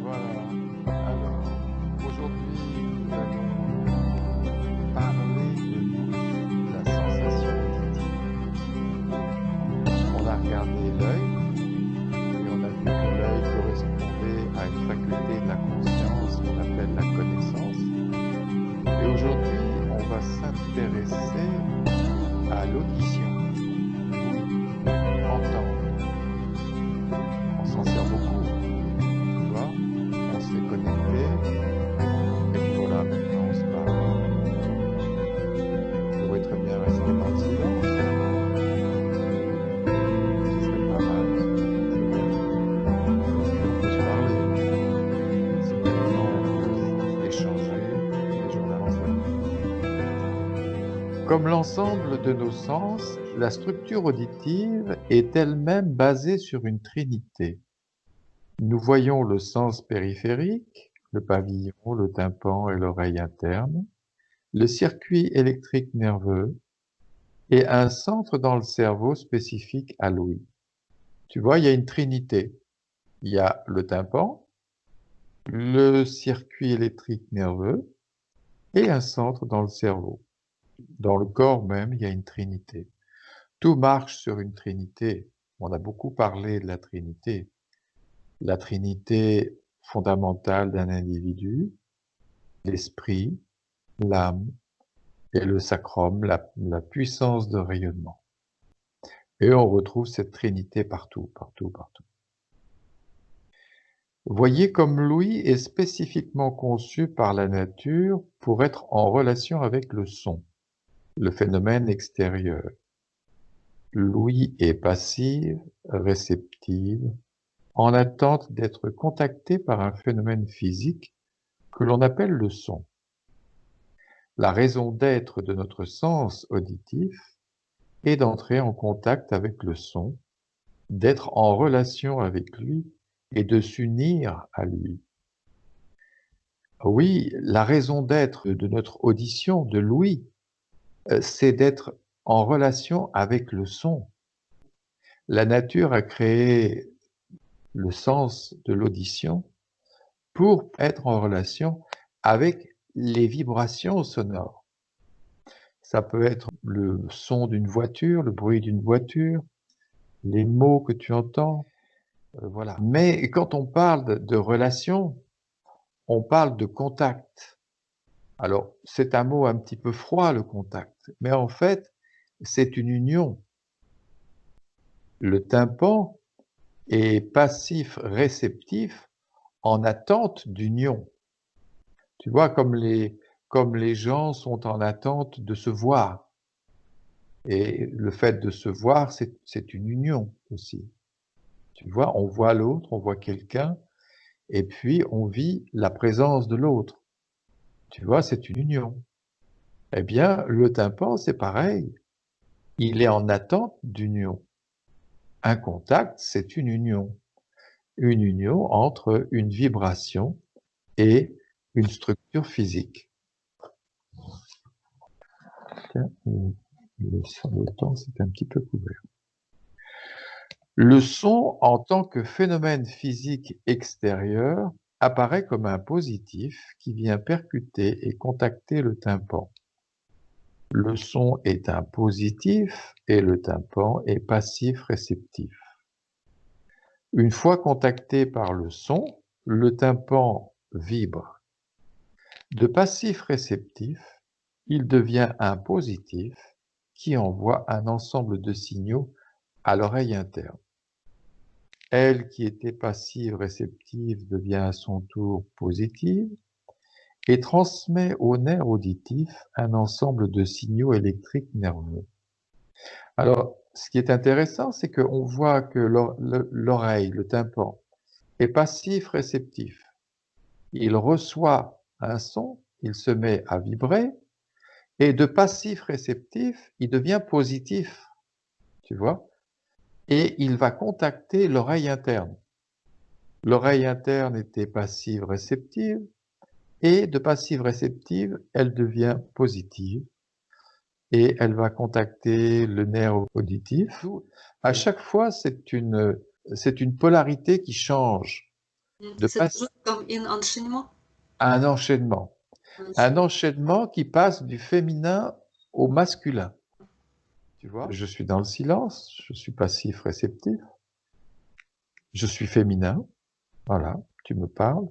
Voilà. Alors, aujourd'hui, nous allons parler de l'ouïe, de la sensation auditive. On a regardé l'œil et on a vu que l'œil correspondait à une faculté de la conscience qu'on appelle la connaissance. Et aujourd'hui, on va s'intéresser à l'audition. Entendre. On s'en sert beaucoup. Tu vois, on s'est connecté. Et puis voilà, maintenant on se parle. On pourrait très bien rester dans le silence. Ce serait pas mal. On peut se parler. Si maintenant on peut échanger, les jours d'avance. Comme l'ensemble de nos sens, la structure auditive est elle-même basée sur une trinité. Nous voyons le sens périphérique, le pavillon, le tympan et l'oreille interne, le circuit électrique nerveux et un centre dans le cerveau spécifique à l'ouïe. Tu vois, il y a une trinité. Il y a le tympan, le circuit électrique nerveux et un centre dans le cerveau. Dans le corps même, il y a une trinité. Tout marche sur une trinité. On a beaucoup parlé de la trinité. La trinité fondamentale d'un individu, l'esprit, l'âme et le sacrum, la puissance de rayonnement. Et on retrouve cette trinité partout, partout, partout. Voyez comme l'ouïe est spécifiquement conçu par la nature pour être en relation avec le son, le phénomène extérieur. L'ouïe est passive, réceptive, en attente d'être contactée par un phénomène physique que l'on appelle le son. La raison d'être de notre sens auditif est d'entrer en contact avec le son, d'être en relation avec lui et de s'unir à lui. Oui, la raison d'être de notre audition, de l'ouïe, c'est d'être en relation avec le son. La nature a créé le sens de l'audition pour être en relation avec les vibrations sonores. Ça peut être le son d'une voiture, le bruit d'une voiture, les mots que tu entends, voilà. Mais quand on parle de relation, on parle de contact. Alors, c'est un mot un petit peu froid, le contact, mais en fait, c'est une union. Le tympan est passif-réceptif en attente d'union. Tu vois, comme les gens sont en attente de se voir. Et le fait de se voir, c'est une union aussi. Tu vois, on voit l'autre, on voit quelqu'un, et puis on vit la présence de l'autre. Tu vois, c'est une union. Eh bien, le tympan, c'est pareil. Il est en attente d'union. Un contact, c'est une union. Une union entre une vibration et une structure physique. Tiens, le temps, c'est un petit peu couvert. Le son, en tant que phénomène physique extérieur, apparaît comme un positif qui vient percuter et contacter le tympan. Le son est un positif et le tympan est passif-réceptif. Une fois contacté par le son, le tympan vibre. De passif-réceptif, il devient un positif qui envoie un ensemble de signaux à l'oreille interne. Elle qui était passive-réceptive devient à son tour positive et transmet au nerf auditif un ensemble de signaux électriques nerveux. Alors, ce qui est intéressant, c'est qu'on voit que l'oreille, le tympan, est passif-réceptif. Il reçoit un son, il se met à vibrer, et de passif-réceptif, il devient positif, tu vois, et il va contacter l'oreille interne. L'oreille interne était passive-réceptive, et de passive-réceptive, elle devient positive, et elle va contacter le nerf auditif. À chaque fois, c'est une c'est une polarité qui change de C'est toujours comme un enchaînement. un enchaînement. Un enchaînement qui passe du féminin au masculin. Tu vois, je suis dans le silence, je suis passif réceptif, je suis féminin, voilà, tu me parles,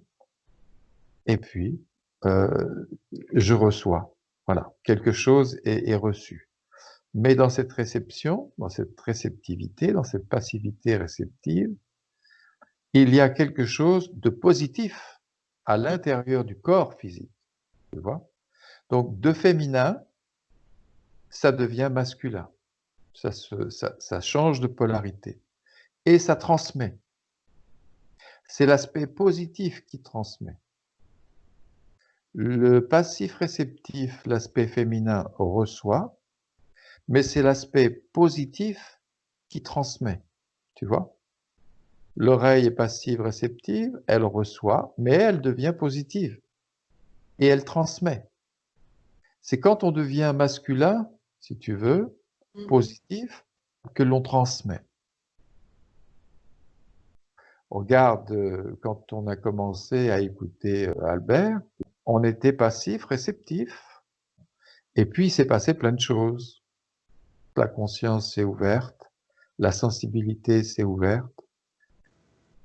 et puis je reçois. Voilà, quelque chose est reçu. Mais dans cette réception, dans cette réceptivité, dans cette passivité réceptive, il y a quelque chose de positif à l'intérieur du corps physique, tu vois. Donc, de féminin, ça devient masculin. Ça change de polarité. Et ça transmet. C'est l'aspect positif qui transmet. Le passif réceptif, l'aspect féminin, reçoit, mais c'est l'aspect positif qui transmet, tu vois. L'oreille est passive réceptive, elle reçoit, mais elle devient positive et elle transmet. C'est quand on devient masculin, si tu veux, positif, que l'on transmet. Regarde, quand on a commencé à écouter Albert, on était passif, réceptif, et puis il s'est passé plein de choses. La conscience s'est ouverte, la sensibilité s'est ouverte.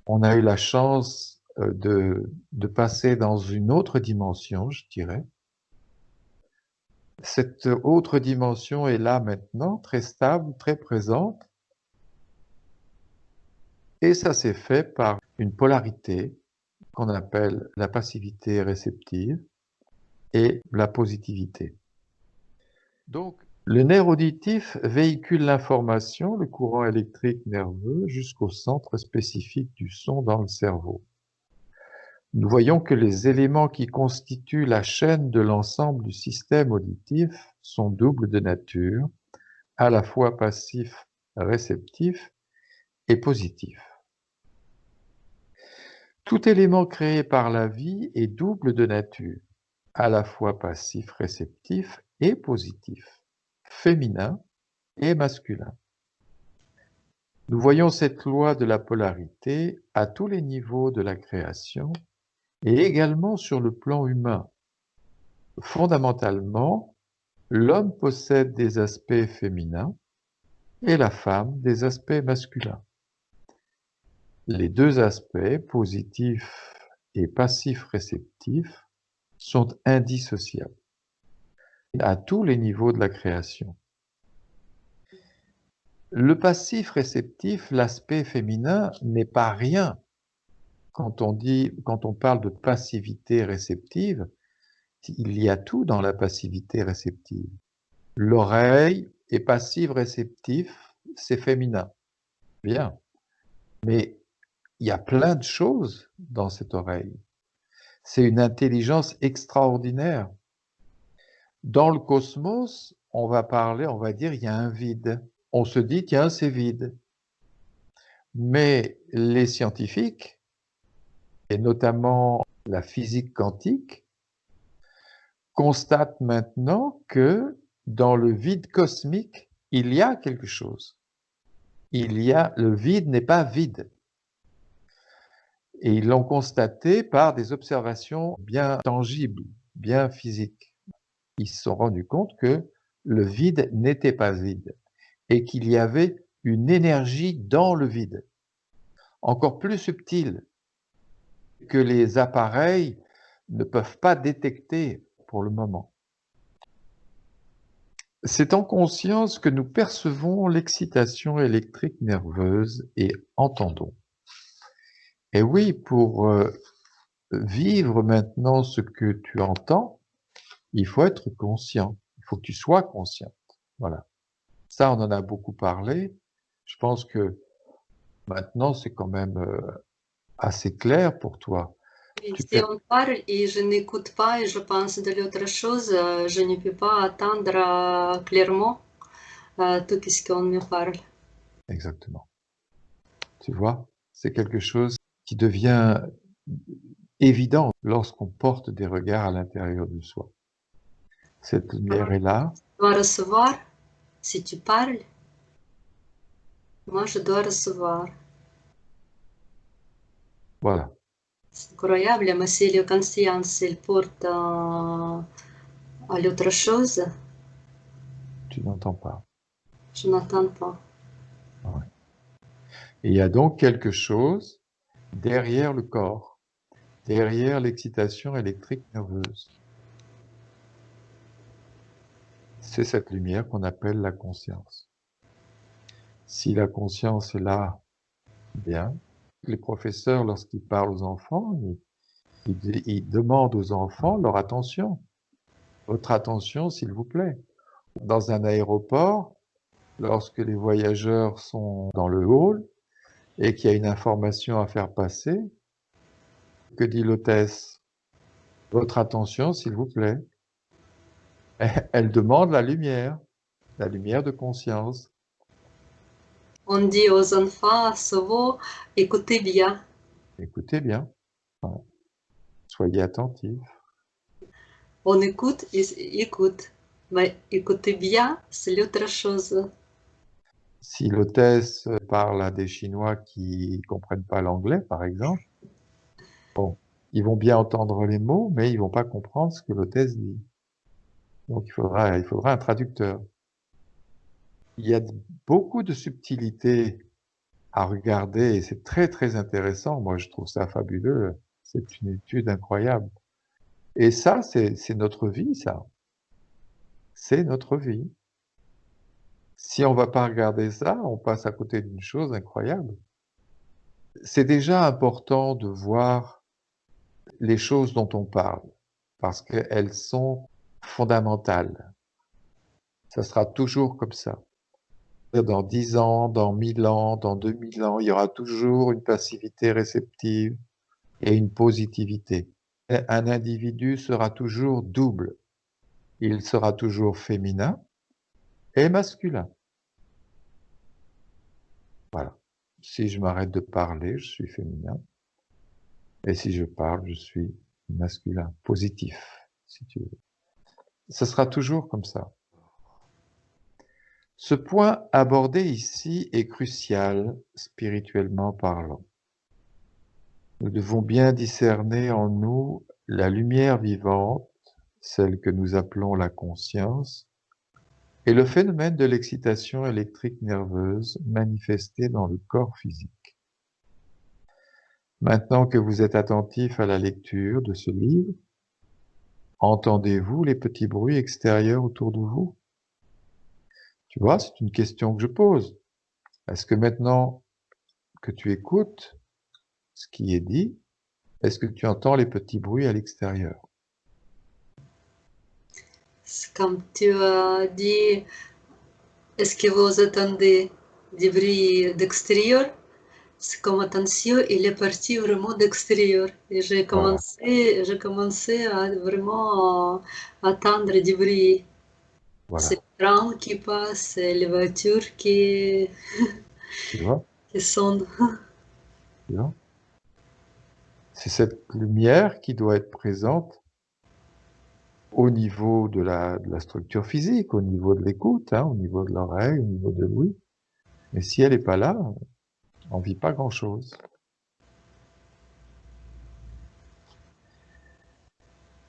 On a eu la chance de passer dans une autre dimension, je dirais. Cette autre dimension est là maintenant, très stable, très présente, et ça s'est fait par une polarité qu'on appelle la passivité réceptive et la positivité. Donc, le nerf auditif véhicule l'information, le courant électrique nerveux, jusqu'au centre spécifique du son dans le cerveau. Nous voyons que les éléments qui constituent la chaîne de l'ensemble du système auditif sont doubles de nature, à la fois passif, réceptif et positif. Tout élément créé par la vie est double de nature, à la fois passif, réceptif et positif, féminin et masculin. Nous voyons cette loi de la polarité à tous les niveaux de la création et également sur le plan humain. Fondamentalement, l'homme possède des aspects féminins et la femme des aspects masculins. Les deux aspects, positif et passif-réceptif, sont indissociables à tous les niveaux de la création. Le passif réceptif, l'aspect féminin, n'est pas rien. Quand on parle de passivité réceptive, il y a tout dans la passivité réceptive. L'oreille est passive réceptif, c'est féminin. Bien. Mais il y a plein de choses dans cette oreille. C'est une intelligence extraordinaire. Dans le cosmos, on va dire, il y a un vide. On se dit, tiens, c'est vide. Mais les scientifiques, et notamment la physique quantique, constatent maintenant que dans le vide cosmique, il y a quelque chose. Le vide n'est pas vide. Et ils l'ont constaté par des observations bien tangibles, bien physiques. Ils se sont rendus compte que le vide n'était pas vide et qu'il y avait une énergie dans le vide, encore plus subtile, que les appareils ne peuvent pas détecter pour le moment. C'est en conscience que nous percevons l'excitation électrique nerveuse et entendons. Et oui, pour vivre maintenant ce que tu entends, il faut être conscient. Il faut que tu sois consciente. Voilà. Ça, on en a beaucoup parlé. Je pense que maintenant, c'est quand même assez clair pour toi. Si on parle et je n'écoute pas et je pense de l'autre chose, je ne peux pas attendre clairement tout ce qu'on me parle. Exactement. Tu vois, c'est quelque chose qui devient évident lorsqu'on porte des regards à l'intérieur de soi. Cette lumière est là. Je dois recevoir, si tu parles, moi je dois recevoir. Voilà. C'est incroyable, mais si le conscience il porte à l'autre chose, Tu n'entends pas. je n'entends pas. Ouais. Et il y a donc quelque chose derrière le corps, derrière l'excitation électrique nerveuse. C'est cette lumière qu'on appelle la conscience. Si la conscience est là, bien. Les professeurs, lorsqu'ils parlent aux enfants, ils demandent aux enfants leur attention. Votre attention, s'il vous plaît. Dans un aéroport, lorsque les voyageurs sont dans le hall et qu'il y a une information à faire passer, que dit l'hôtesse? Votre attention, s'il vous plaît. Elle demande la lumière de conscience. On dit aux enfants souvent, écoutez bien. Écoutez bien, soyez attentifs. On écoute, écoute. Mais écoutez bien, c'est l'autre chose. Si l'hôtesse parle à des Chinois qui ne comprennent pas l'anglais, par exemple, bon, ils vont bien entendre les mots, mais ils ne vont pas comprendre ce que l'hôtesse dit. Donc il faudra un traducteur. Il y a beaucoup de subtilités à regarder et c'est très très intéressant. Moi, je trouve ça fabuleux. C'est une étude incroyable. Et ça, c'est notre vie, ça. C'est notre vie. Si on ne va pas regarder ça, on passe à côté d'une chose incroyable. C'est déjà important de voir les choses dont on parle, parce qu'elles sont fondamentales. Ça sera toujours comme ça. Dans 10 ans, dans 1000 ans, dans 2000 ans, il y aura toujours une passivité réceptive et une positivité. Un individu sera toujours double. Il sera toujours féminin et masculin. Voilà. Si je m'arrête de parler, je suis féminin. Et si je parle, je suis masculin, positif, si tu veux. Ce sera toujours comme ça. Ce point abordé ici est crucial, spirituellement parlant. Nous devons bien discerner en nous la lumière vivante, celle que nous appelons la conscience, et le phénomène de l'excitation électrique nerveuse manifestée dans le corps physique. Maintenant que vous êtes attentif à la lecture de ce livre, entendez-vous les petits bruits extérieurs autour de vous? Tu vois, c'est une question que je pose. Est-ce que maintenant que tu écoutes ce qui est dit, est-ce que tu entends les petits bruits à l'extérieur? Comme tu as dit, est-ce que vous attendez des bruits d'extérieur? C'est comme attention, il est parti vraiment d'extérieur. Et Voilà, j'ai commencé à vraiment attendre du bruit. C'est voilà. le train qui passe, c'est les voitures Tu vois, qui sonnent. tu vois? C'est cette lumière qui doit être présente au niveau de la structure physique, au niveau de l'écoute, hein, au niveau de l'oreille, au niveau de l'ouïe. Mais si elle n'est pas là, on ne vit pas grand-chose.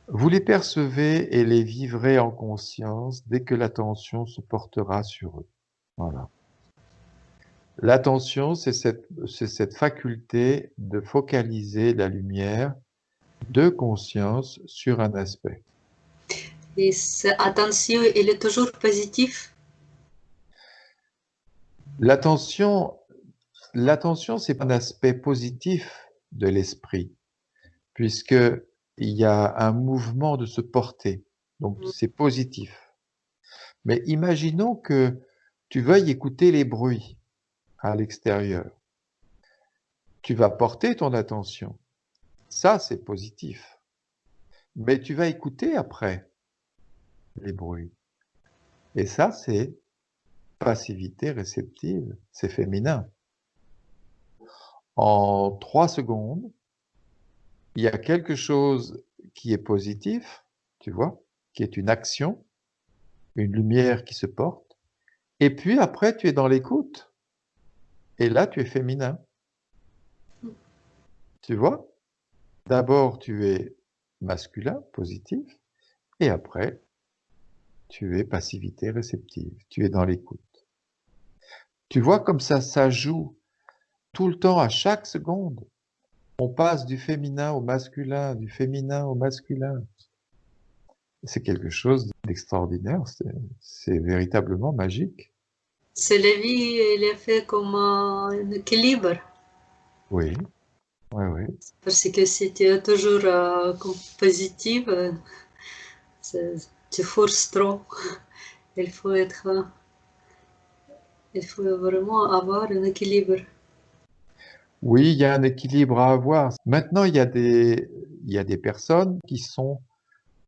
Vous les percevez et les vivrez en conscience dès que l'attention se portera sur eux. Voilà. L'attention, c'est cette faculté de focaliser la lumière de conscience sur un aspect. Et attention, il est toujours positif. L'attention, c'est un aspect positif de l'esprit, puisque il y a un mouvement de se porter, donc c'est positif. Mais imaginons que tu veuilles écouter les bruits à l'extérieur. Tu vas porter ton attention. Ça, c'est positif. Mais tu vas écouter après les bruits. Et ça, c'est passivité réceptive, c'est féminin. En 3 secondes, il y a quelque chose qui est positif, tu vois, qui est une action, une lumière qui se porte, et puis après, tu es dans l'écoute, et là, tu es féminin. Tu vois? D'abord, tu es masculin, positif, et après, tu es passivité réceptive. Tu es dans l'écoute. Tu vois comme ça joue tout le temps, à chaque seconde. On passe du féminin au masculin, du féminin au masculin. C'est quelque chose d'extraordinaire, c'est véritablement magique. C'est la vie, il est fait comme un équilibre. Oui, oui, oui. Parce que si tu es toujours comme positive, tu forces trop. Il faut être, il faut vraiment avoir un équilibre. Oui, il y a un équilibre à avoir. Maintenant, il y a des personnes qui sont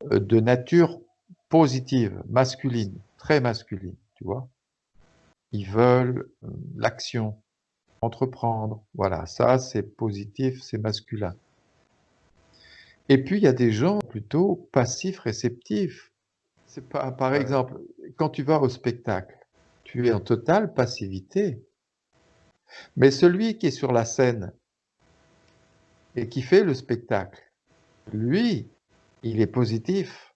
de nature positive, masculine, très masculine, tu vois. Ils veulent l'action, entreprendre. Voilà, ça c'est positif, c'est masculin. Et puis il y a des gens plutôt passifs, réceptifs. C'est pas, par exemple, quand tu vas au spectacle, tu es en totale passivité. Mais celui qui est sur la scène et qui fait le spectacle, lui, il est positif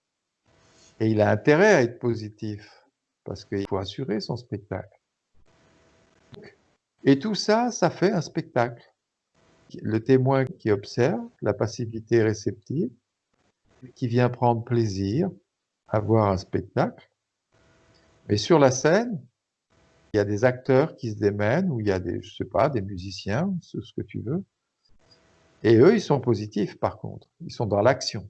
et il a intérêt à être positif parce qu'il faut assurer son spectacle. Et tout ça, ça fait un spectacle. Le témoin qui observe, la passivité réceptive, qui vient prendre plaisir à voir un spectacle. Mais sur la scène, il y a des acteurs qui se démènent, ou il y a des, je sais pas, des musiciens, ce que tu veux. Et eux, ils sont positifs par contre. Ils sont dans l'action.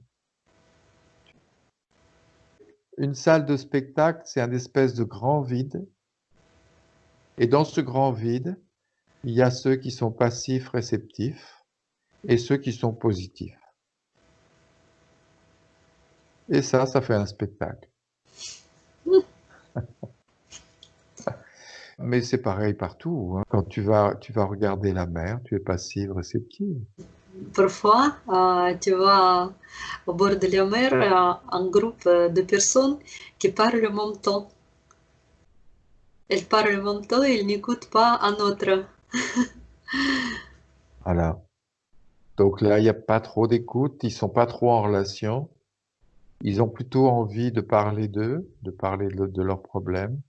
Une salle de spectacle, c'est un espèce de grand vide. Et dans ce grand vide, il y a ceux qui sont passifs, réceptifs, et ceux qui sont positifs. Et ça fait un spectacle. Mais c'est pareil partout, hein. Quand tu vas regarder la mer, tu es passive, réceptive. Parfois, tu vois au bord de la mer un groupe de personnes qui parlent en même temps. Elles parlent en même temps et elles n'écoutent pas un autre. Voilà. Donc là, il n'y a pas trop d'écoute, ils sont pas trop en relation. Ils ont plutôt envie de parler d'eux, de parler de leurs problèmes.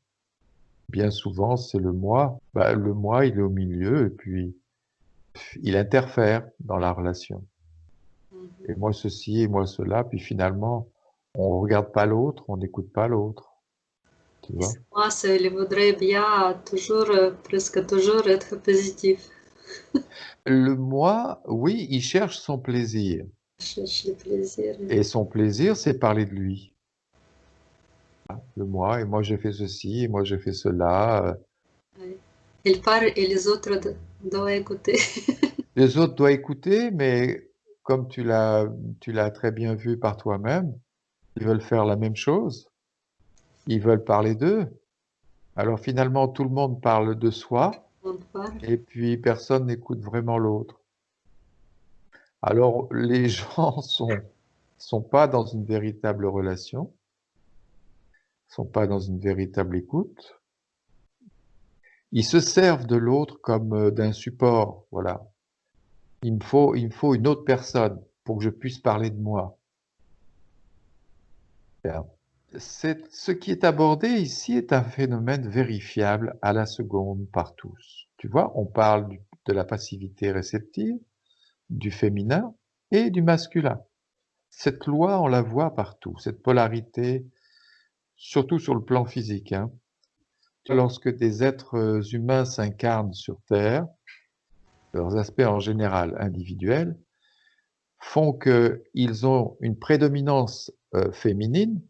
Bien souvent, c'est le moi. Bah, le moi, il est au milieu et puis il interfère dans la relation. Et moi ceci et moi cela, puis finalement, on regarde pas l'autre, on n'écoute pas l'autre. Tu vois? Moi, je voudrais bien toujours, presque toujours être positif. Le moi, oui, il cherche son plaisir. Je cherche le plaisir. Et son plaisir, c'est parler de lui. Le moi, et moi j'ai fait ceci, et moi j'ai fait cela. Ouais. Il parle et les autres doivent écouter. Les autres doivent écouter, mais comme tu l'as très bien vu par toi-même, ils veulent faire la même chose. Ils veulent parler d'eux. Alors finalement, tout le monde parle de soi, On parle. et puis personne n'écoute vraiment l'autre. Alors les gens sont pas dans une véritable relation, sont pas dans une véritable écoute. Ils se servent de l'autre comme d'un support. Voilà. Il me faut une autre personne pour que je puisse parler de moi. Bien. Ce qui est abordé ici est un phénomène vérifiable à la seconde par tous. Tu vois, on parle de la passivité réceptive, du féminin et du masculin. Cette loi, on la voit partout, cette polarité, surtout sur le plan physique, hein. Lorsque des êtres humains s'incarnent sur Terre, leurs aspects en général individuels font qu'ils ont une prédominance féminine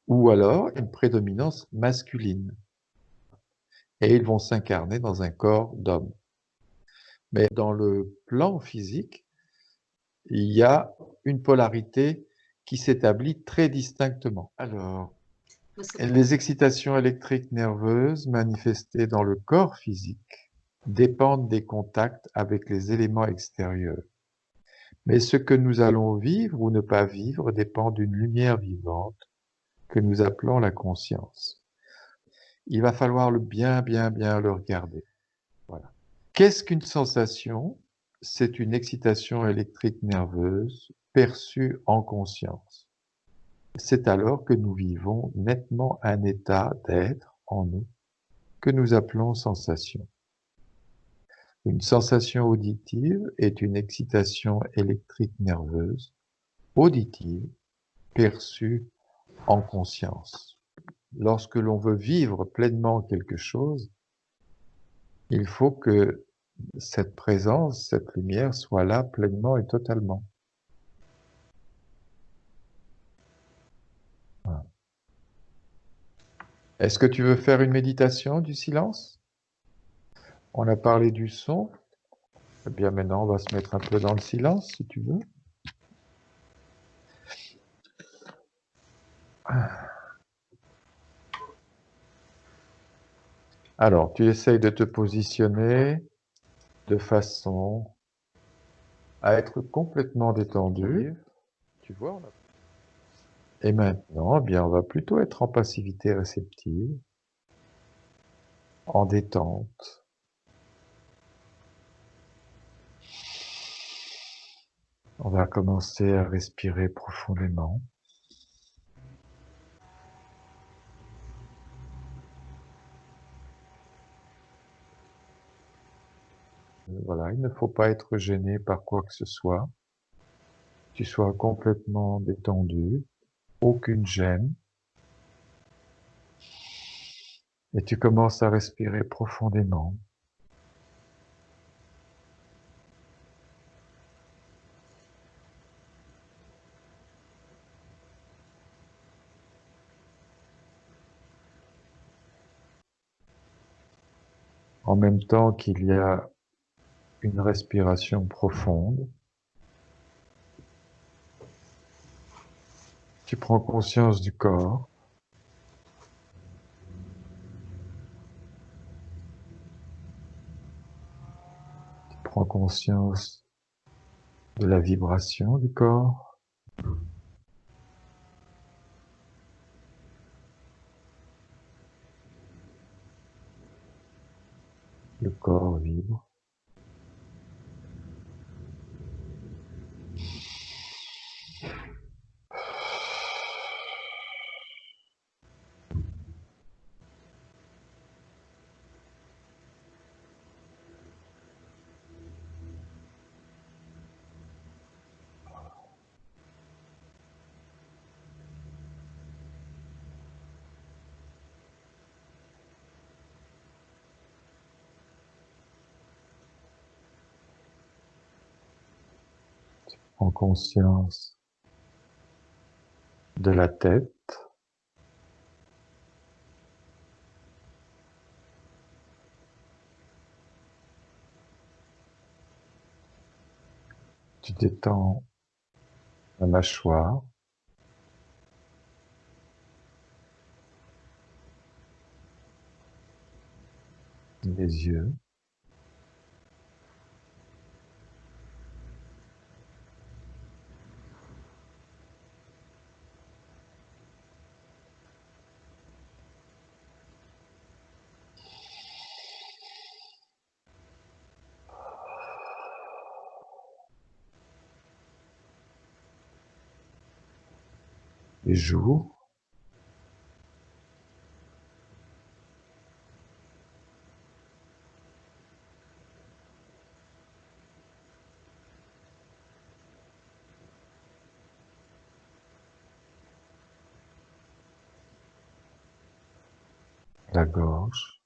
ou alors une prédominance masculine. Et ils vont s'incarner dans un corps d'homme. Mais dans le plan physique, il y a une polarité qui s'établit très distinctement. Alors, les excitations électriques nerveuses manifestées dans le corps physique dépendent des contacts avec les éléments extérieurs. Mais ce que nous allons vivre ou ne pas vivre dépend d'une lumière vivante que nous appelons la conscience. Il va falloir bien le regarder. Voilà. Qu'est-ce qu'une sensation? c'est une excitation électrique nerveuse perçue en conscience. C'est alors que nous vivons nettement un état d'être en nous que nous appelons sensation. Une sensation auditive est une excitation électrique nerveuse auditive perçue en conscience. Lorsque l'on veut vivre pleinement quelque chose, il faut que cette présence, cette lumière soit là pleinement et totalement. Voilà. Est-ce que tu veux faire une méditation du silence? On a parlé du son. Eh bien, maintenant, on va se mettre un peu dans le silence, si tu veux. Alors, tu essayes de te positionner de façon à être complètement détendu. Tu vois, et maintenant, eh bien, on va plutôt être en passivité réceptive, en détente. On va commencer à respirer profondément. Voilà, il ne faut pas être gêné par quoi que ce soit. Tu sois complètement détendu, aucune gêne. Et tu commences à respirer profondément. En même temps qu'il y a une respiration profonde, tu prends conscience du corps. Tu prends conscience de la vibration du corps. Le corps vibre. Prends conscience de la tête. Tu détends la mâchoire. Les yeux. Les joues. La gorge.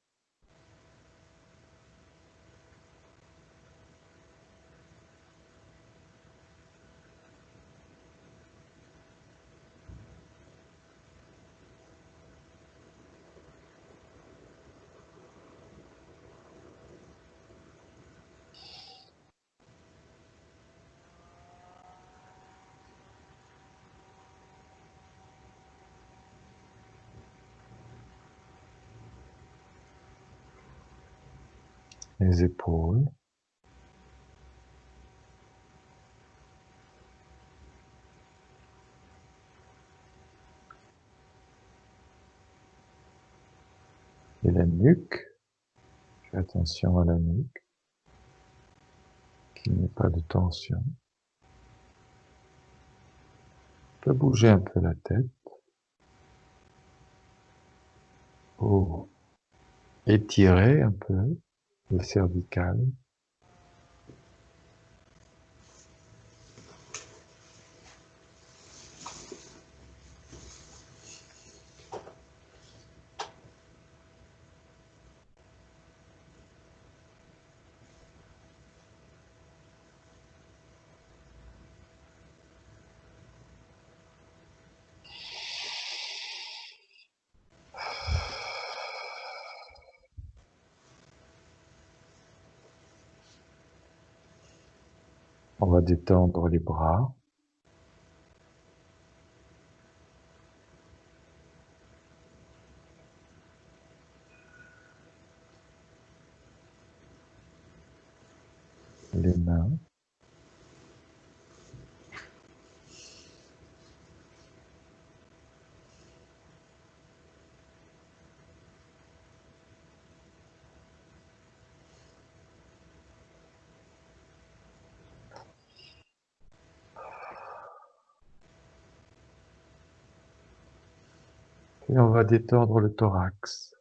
Les épaules. Et la nuque. Fais attention à la nuque. qu'il n'y ait pas de tension. On peut bouger un peu la tête pour étirer un peu le cervical. On va détendre les bras. Les mains. Et on va détendre le thorax.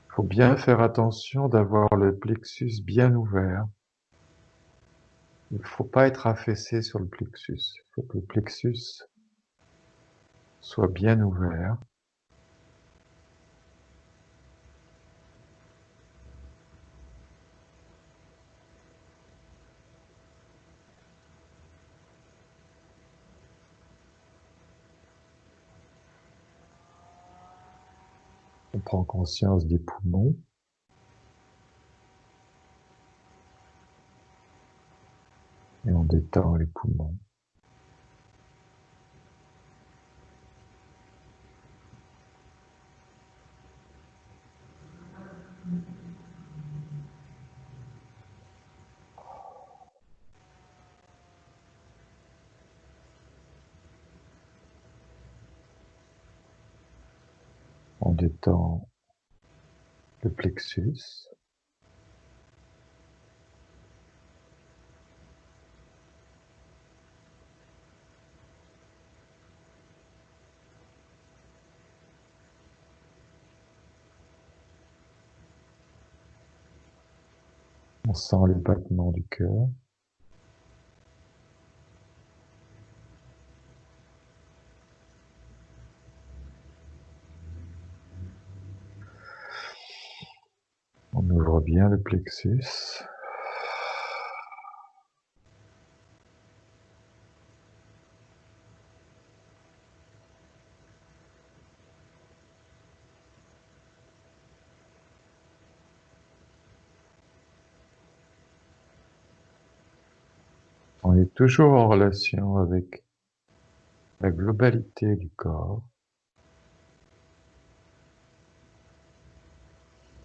Il faut bien faire attention d'avoir le plexus bien ouvert. Il ne faut pas être affaissé sur le plexus. Il faut que le plexus soit bien ouvert. On prend conscience des poumons. Et on détend les poumons. On détend le plexus. On sent les battements du cœur. On ouvre bien le plexus. On est toujours en relation avec la globalité du corps.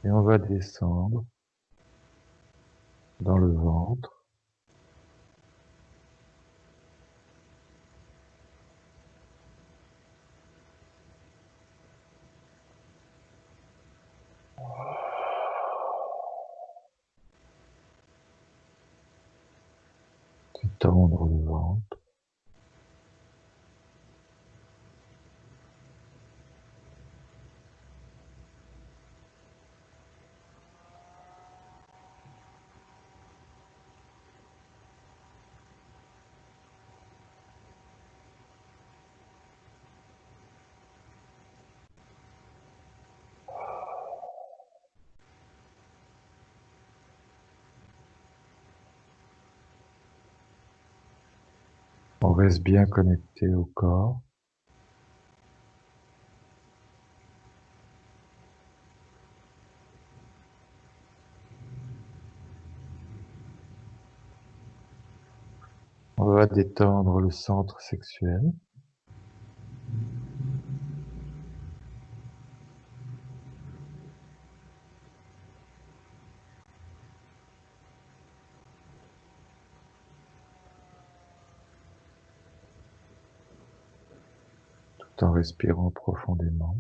Et on va descendre dans le ventre. Détendre le ventre. On reste bien connecté au corps. On va détendre le centre sexuel. Tout en respirant profondément.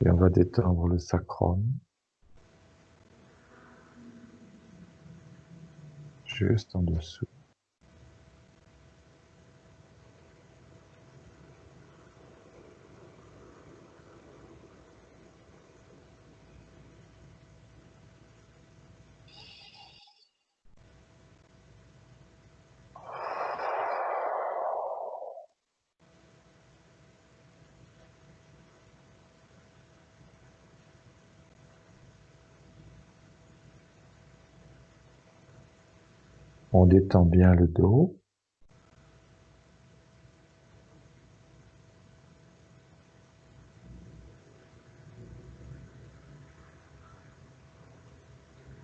Et on va détendre le sacrum. Juste en dessous. On détend bien le dos.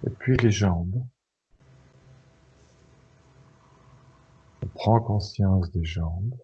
Et puis les jambes. On prend conscience des jambes.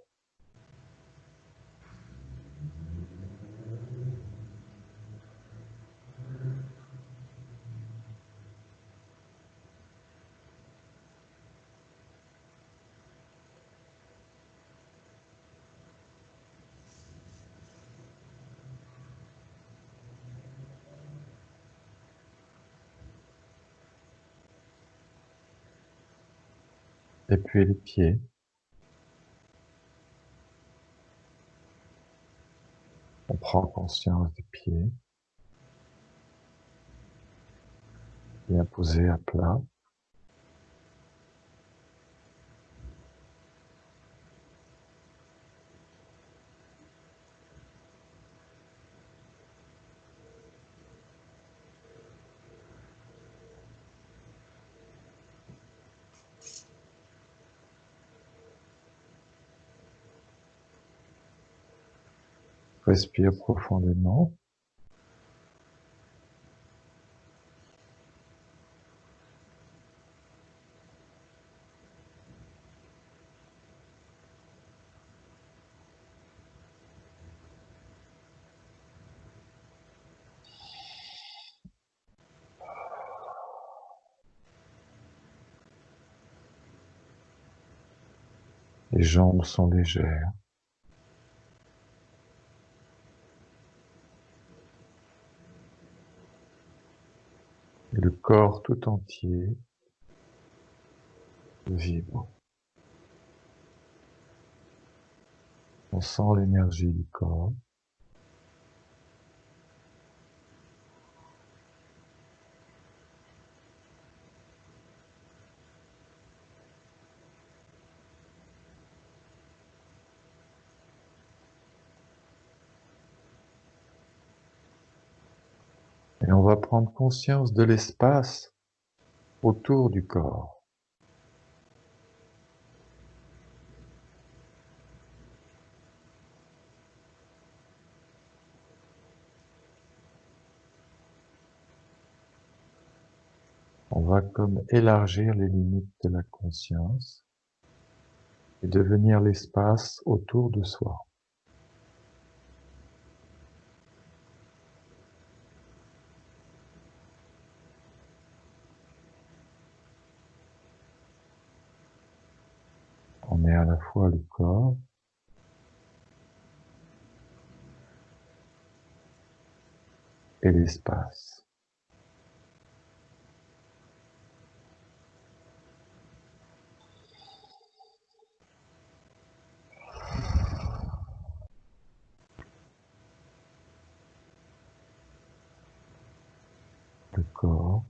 Et puis les pieds. On prend conscience des pieds. Bien posés à plat. Respire profondément. Les jambes sont légères. Et le corps tout entier vibre. On sent l'énergie du corps. Et on va prendre conscience de l'espace autour du corps. On va comme élargir les limites de la conscience et devenir l'espace autour de soi. On est à la fois le corps et l'espace. Le corps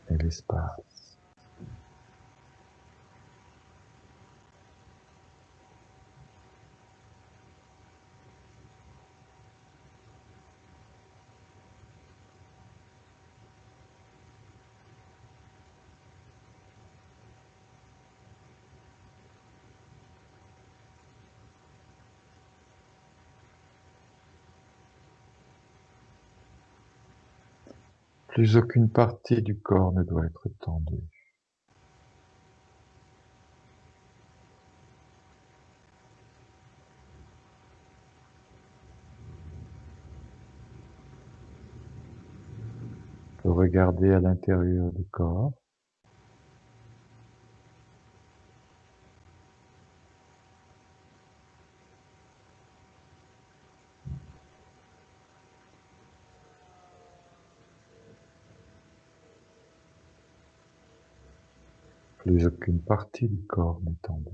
et l'espace. Plus aucune partie du corps ne doit être tendue. On peut regarder à l'intérieur du corps. Plus aucune partie du corps n'est tendue.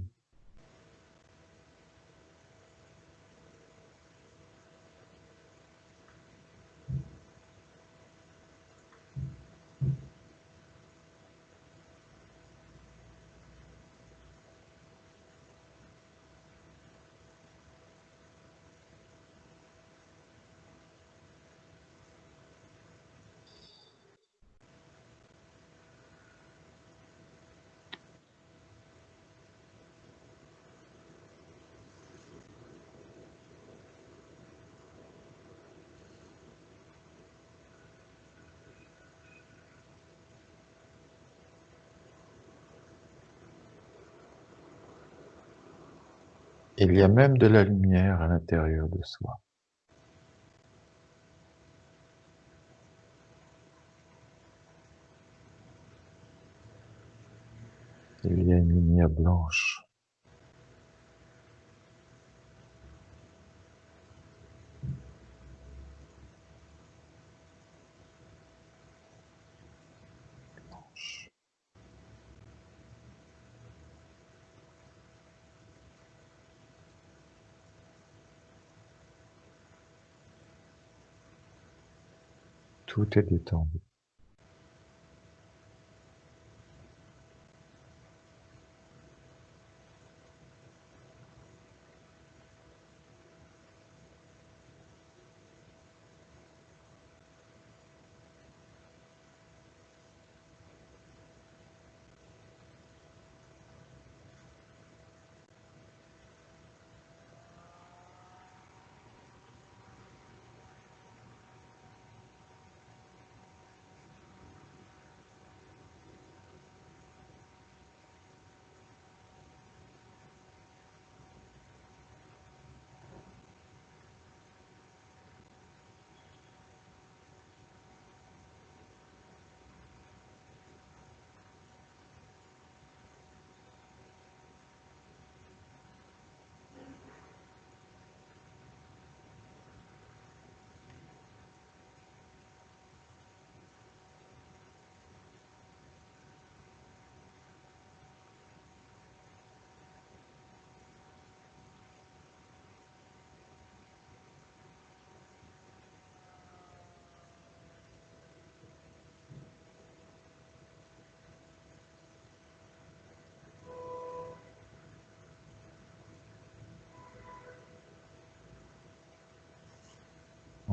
Il y a même de la lumière à l'intérieur de soi. Il y a une lumière blanche. Tout est détendu.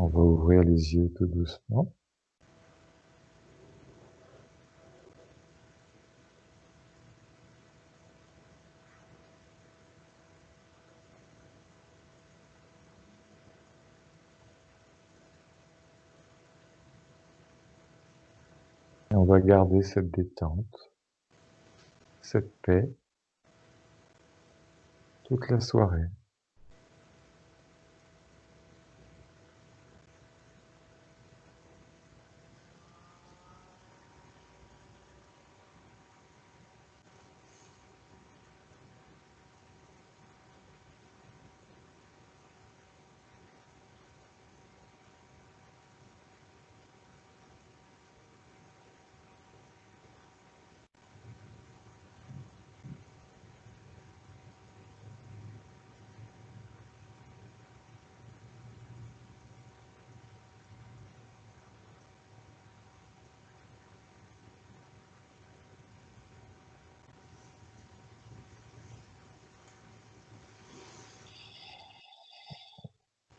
On va ouvrir les yeux tout doucement. Et on va garder cette détente, cette paix, toute la soirée.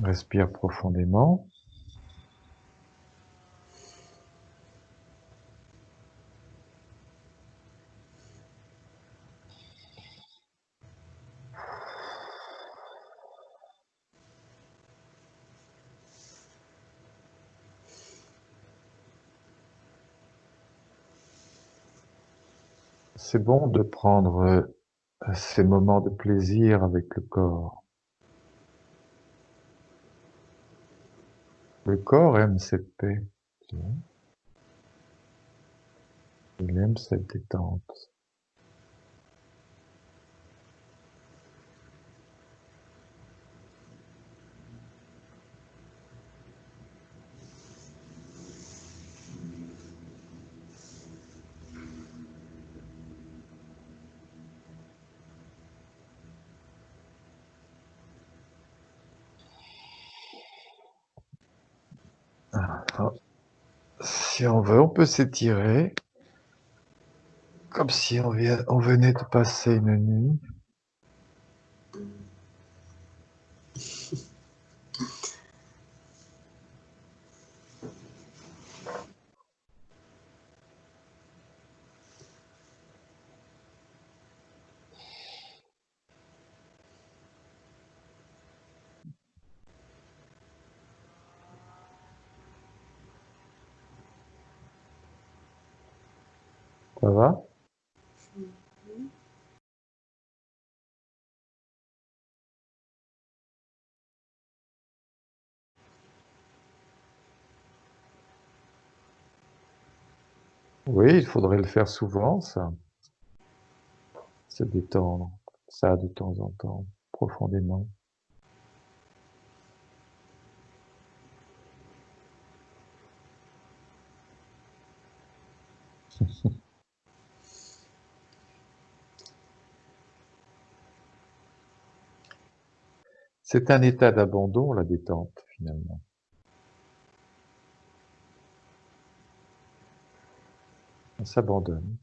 Respire profondément. C'est bon de prendre ces moments de plaisir avec le corps. Le corps aime cette paix. Il aime cette détente. Alors, si on veut, on peut s'étirer, comme si on venait de passer une nuit. Ça va? Oui, il faudrait le faire souvent, ça. Se détendre, ça de temps en temps, profondément. C'est un état d'abandon, la détente, finalement. On s'abandonne.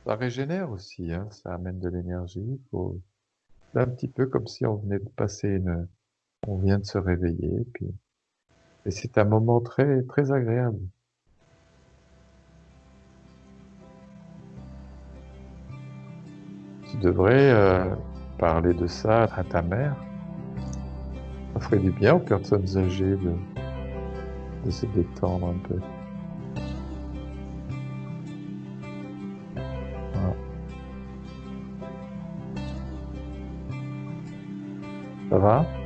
Ça régénère aussi, hein, ça amène de l'énergie. C'est un petit peu comme si on venait de on vient de se réveiller, et c'est un moment très, très agréable. Tu devrais parler de ça à ta mère. Ça ferait du bien aux personnes âgées de se détendre un peu. Voilà. Ça va?